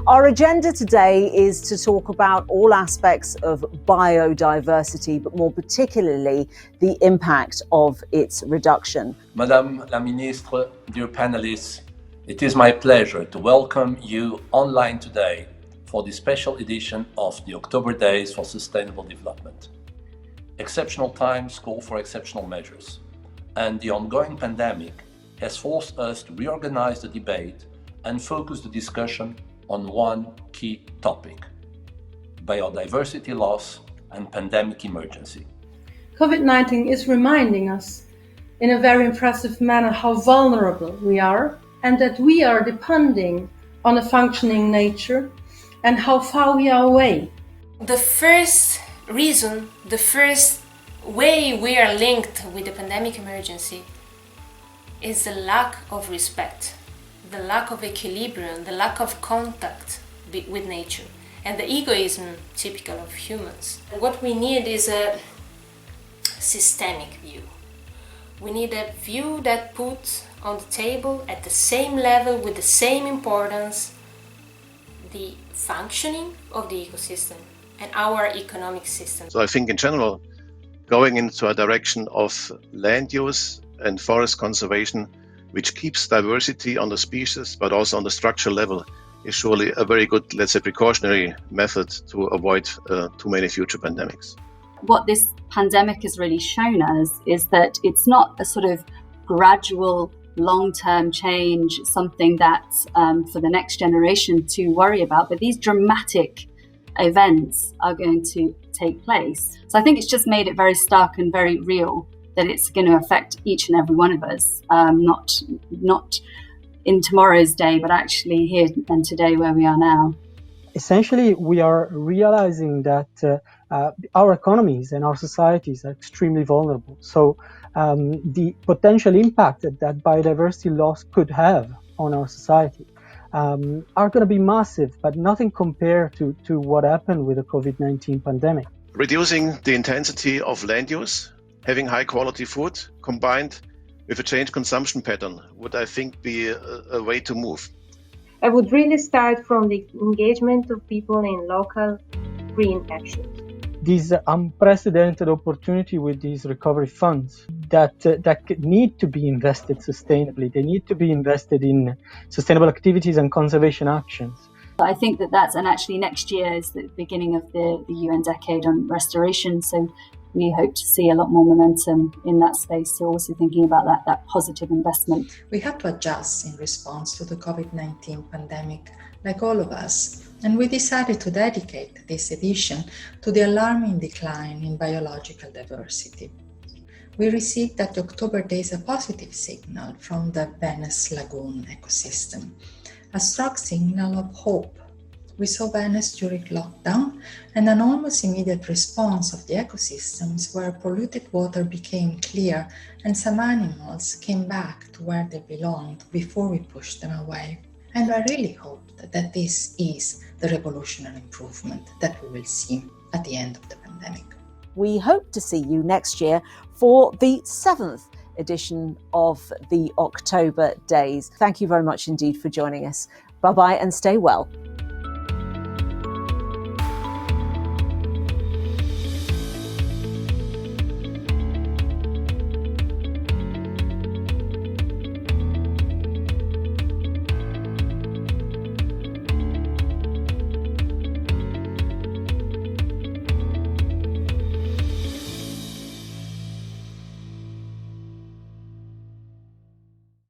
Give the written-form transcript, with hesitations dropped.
Our agenda today is to talk about all aspects of biodiversity, but more particularly the impact of its reduction. Madame la Ministre, dear panelists, it is my pleasure to welcome you online today for the special edition of the October Days for Sustainable Development. Exceptional times call for exceptional measures, and the ongoing pandemic has forced us to reorganize the debate and focus the discussion on one key topic: biodiversity loss and pandemic emergency. COVID-19 is reminding us in a very impressive manner how vulnerable we are and that we are depending on a functioning nature and how far we are away. The first reason, the first way we are linked with the pandemic emergency is the lack of respect, the lack of equilibrium, the lack of contact with nature, and the egoism typical of humans. What we need is a systemic view. We need a view that puts on the table at the same level, with the same importance, the functioning of the ecosystem and our economic system. So I think in general, going into a direction of land use and forest conservation, which keeps diversity on the species, but also on the structural level, is surely a very good, let's say, precautionary method to avoid too many future pandemics. What this pandemic has really shown us is that it's not a sort of gradual, long-term change, something that's for the next generation to worry about, but these dramatic events are going to take place. So I think it's just made it very stark and very real that it's going to affect each and every one of us, not in tomorrow's day, but actually here and today where we are now. Essentially, we are realizing that our economies and our societies are extremely vulnerable. So the potential impact that biodiversity loss could have on our society are going to be massive, but nothing compared to what happened with the COVID-19 pandemic. Reducing the intensity of land use, having high quality food combined with a changed consumption pattern would, I think, be a way to move. I would really start from the engagement of people in local green actions. This unprecedented opportunity with these recovery funds that need to be invested sustainably. They need to be invested in sustainable activities and conservation actions. I think and actually next year is the beginning of the UN Decade on Restoration, so we hope to see a lot more momentum in that space. So also thinking about that positive investment. We had to adjust in response to the COVID-19 pandemic, like all of us, and we decided to dedicate this edition to the alarming decline in biological diversity. We received at the October Days a positive signal from the Venice Lagoon ecosystem, a strong signal of hope. We saw Venice during lockdown and an almost immediate response of the ecosystems where polluted water became clear and some animals came back to where they belonged before we pushed them away. And I really hope that this is the revolutionary improvement that we will see at the end of the pandemic. We hope to see you next year for the 7th edition of the October Days. Thank you very much indeed for joining us. Bye-bye and stay well.